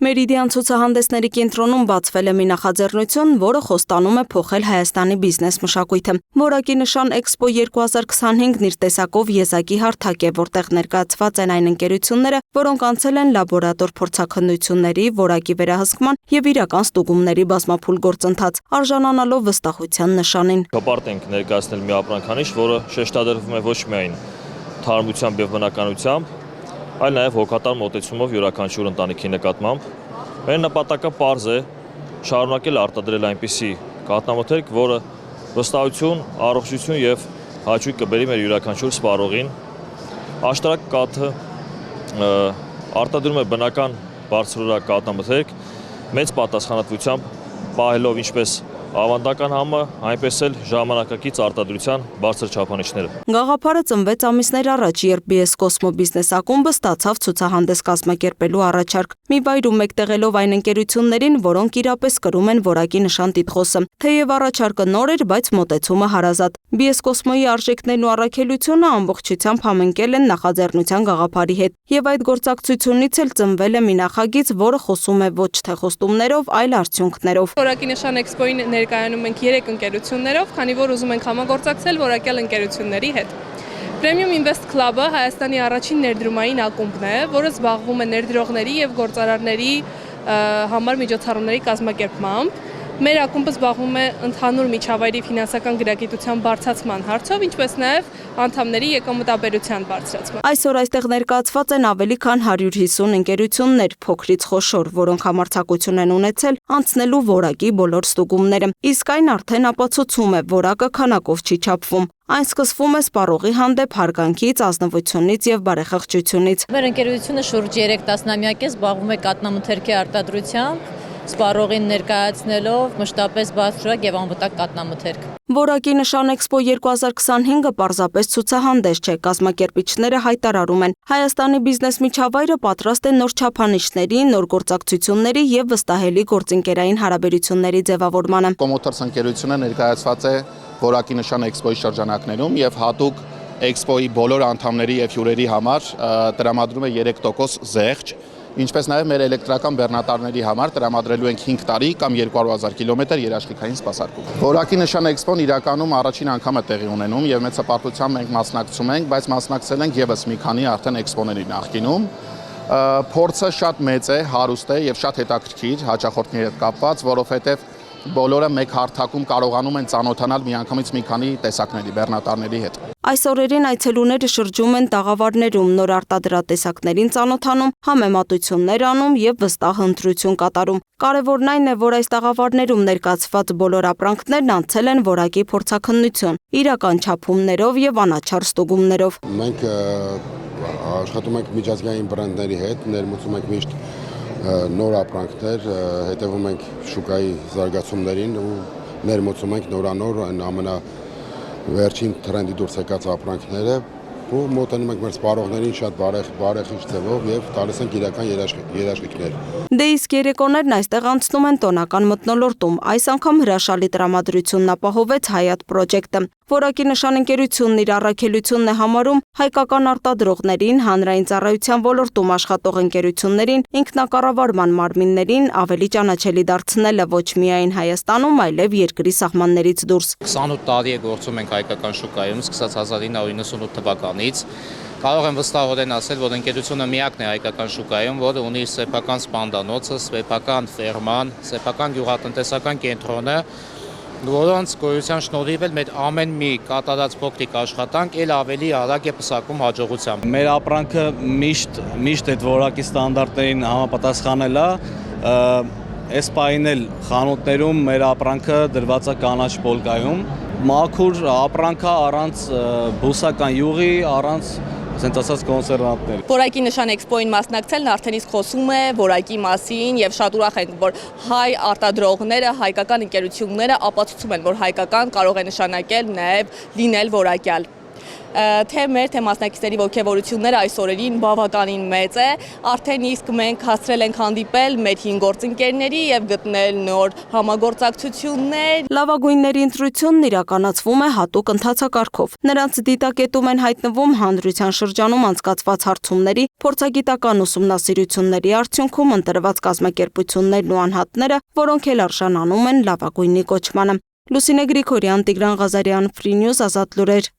Մերիդիան ցուցահանդեսների կենտրոնում բացվել է մի նախաձեռնություն, որը խոստանում է փոխել Հայաստանի բիզնես մշակույթը։ Որակի նշան Էքսպո 2025-ն իր տեսակով եզակի հարթակ է, որտեղ ներկայացված են այն ընկերությունները, որոնք անցել են լաբորատոր փորձաքննությունների, որակի վերահսկման եւ իրական ստուգումների բազմափուլ գործընթաց, արժանանալով վստահության նշանին։ Հպարտ ենք ներկայացնել մի ապրանքանիշ, որը շեշտադրվում է ոչ միայն թարմությամբ եւ բնականությամբ, այլ նաև հոգատար մոտեցումով յուրաքանչյուր ընտանիքի նկատմամբ։ Մեր նպատակը պարզ է շարունակել արտադրել այնպիսի կաթնամթերք, որը վստահություն, առողջություն եւ հաճույք կբերի մեր յուրաքանչյուր սպառողին։ Աշտարակ կաթը արտադրում է բնական բարձրորակ կաթնամթերք, մեծ պատասխանատվությամբ պահելով ինչպես ավանդական համը, այնպես էլ ժամանակակից արտադրության բարձր չափանիշները։ Գաղափարը ծնվեց ամիսներ առաջ, երբ BS Cosmo բիզնես ակումբը ստացավ ցուցահանդես կազմակերպելու առաջարկ։ Մի վայրում մեկտեղելով այն ընկերություններին, որոնք իրապես կրում են որակի նշան տիտղոսը։ Թեև առաջարկը նոր էր, բայց մոտեցումը հարազատ։ BS Cosmo-ի արժեքներն ու առաքելությունը ամբողջությամբ համընկել են նախաձեռնության գաղափարի հետ, եւ այդ գործակցությունից էլ ծնվել է մի նախագիծ, որը խոսում է ոչ թե խոստումներով, այլ արդյունքներով։ Որակի նշան Էքսպոյին ներկայանում ենք 3 ընկերություններով, քանի որ ուզում ենք համագործակցել որակյալ ընկերությունների հետ։ Premium Invest Club-ը Հայաստանի առաջին ներդրումային ակումբն է, որը զբաղվում է ներդրողների եւ գործարարների համար միջոցառումների կազմակերպմամբ։ Մեր ակումբը զբաղվում է ընդհանուր միջավայրի ֆինանսական գրագիտության բարձրացման հարցով, ինչպես նաև անդամների եկամտաբերության բարձրացման։ Այսօր այստեղ ներկայացված են ավելի քան 150 ընկերություններ, փոքրից խոշոր, որոնք համարձակություն են ունեցել անցնելու որակի բոլոր ստուգումները։ Իսկ այն արդեն ապացուցում է, որակը քանակով չի չափվում։ Այն սկսվում է սպառողի հանդեպ հարգանքից, ազնվությունից եւ բարեխղճությունից։ Մեր ընկերությունը շուրջ 3 տասնամյակ է զբաղվում է կաթնամթերքի արտադրությամբ, սպառողին ներկայացնելով մշտապես բարձրորակ եւ անվտանգ կաթնամթերք։ Որակի նշան Էքսպո 2025-ը պարզապես ցուցահանդես չէ, կազմակերպիչները հայտարարում են, Հայաստանի բիզնես միջավայրը պատրաստ է նոր չափանիշների, նոր գործակցությունների եւ վստահելի գործընկերային հարաբերությունների ձևավորմանը։ Կոմոթերս ընկերությունը ներկայացված է որակի նշան Էքսպոյի շրջանակներում եւ հատուկ Էքսպոյի բոլոր անդամների եւ հյուրերի համար տրամադրում է 3% զեղչ, ինչպես նաև մեր էլեկտրական բեռնատարների համար տրամադրելու ենք 5 տարի կամ 200,000 կիլոմետր երաշխիքային սպասարկում։ Որակի նշան Էքսպոն իրականում առաջին անգամ է տեղի ունենում եւ մեծ հպարտությամբ մենք մասնակցում ենք, բայց մասնակցել ենք եւս մի քանի արդեն էքսպոների նախկինում։ Փորձը շատ մեծ է, հարուստ է եւ շատ հետաքրքիր հաճախորդների հետ կապված, որովհետեւ բոլորը մեկ հարթակում կարողանում են ծանոթանալ միանգամից մի քանի տեսակների, բեռնատարների հետ։ Այս օրերին այցելուները շրջում են տաղավարներում, նոր արտադրատեսակներին ծանոթանում, համեմատություններ անում եւ վստահ ընտրություն կատարում։ Կարևորն այն է, որ այս տաղավարներում ներկայացված բոլոր ապրանքներն անցել են որակի փորձաքննություն, իրական չափումներով եւ անաչառ ստուգումներով։ Մենք աշխատում ենք միջազգային բրենդների հետ, ներմուծում ենք միշտ նոր ապրանքներ, հետևում ենք շուկայի զարգացումներին ու ներմուծում ենք նորանոր այն ամենավերջին տրենդի դուրս եկած ապրանքները ու մոտենում ենք մեր սպառողներին շատ բարեխիղճ ձևով եւ տալիս ենք իրական երաշխիքներ։ Դե իսկ երեկոներն այստեղ անցնում են տոնական մթնոլորտում։ Այս անգամ հրաշալի տրամադրությունն ապահովեց Hayat Project-ը։ Որակի նշան ընկերությունն իր առաքելությունն է համարում հայկական արտադրողներին, հանրային ծառայության ոլորտում աշխատող ընկերություններին, ինքնակառավարման մարմիններին ավելի ճանաչելի դարձնելը ոչ միայն Հայաստանում, այլև երկրի սահմաններից դուրս։ 28 տարի է գործում ենք հայկական շուկայում, սկսած 1998 թվականից։ Կարող եմ վստահորեն ասել, որ ընկերությունը միակն է հայկական շուկայում, որը ունի սեփական սպանդանոցը, սեփական ֆերման, սեփական գյուղատնտեսական կենտրոնը, որոնց գոյության շնորհիվ էլ մեր ամեն մի կատարած փոքրիկ աշխատանք էլ ավելի արագ է պսակում հաջողությամբ։ Մեր ապրանքը միշտ այդ որակի ստանդարտներին համապատասխանել է, այս պահին էլ խանութներում մեր ապրանքը դրված է կանաչ պոլկայում, մաքուր ապրանքը առանց բուսական յուղի, առանց ասենց ասած կոնսերվանտներ։ Որակի նշան Էքսպոյին մասնակցելն արդեն իսկ խոսում է որակի մասին եւ շատ ուրախ ենք, որ հայ արտադրողները, հայկական ընկերությունները ապացուցում են, որ հայկական կարող է նշանակել նաեւ լինել որակյալ։ թե մեր թե մասնակիցների ողջավորությունները այս օրերին բավականին մեծ է, արդեն իսկ մենք հասցրել ենք հանդիպել մեր 5 գործընկերների եւ գտնել նոր համագործակցություններ։ Լավագույնների ընտրությունն իրականացվում է հատուկ ընթացակարգով։ Նրանց դիտակետում են հայտնվում հանրության շրջանում անցկացված հարցումների, փորձագիտական ուսումնասիրությունների արդյունքում ընտրված կազմակերպություններն ու անհատները, որոնք էլ արժանանում են լավագույնի կոչմանը։ Լուսինե Գրիգորյան, Տիգրան Ղազարյան, Free News, Ազատ լուրեր։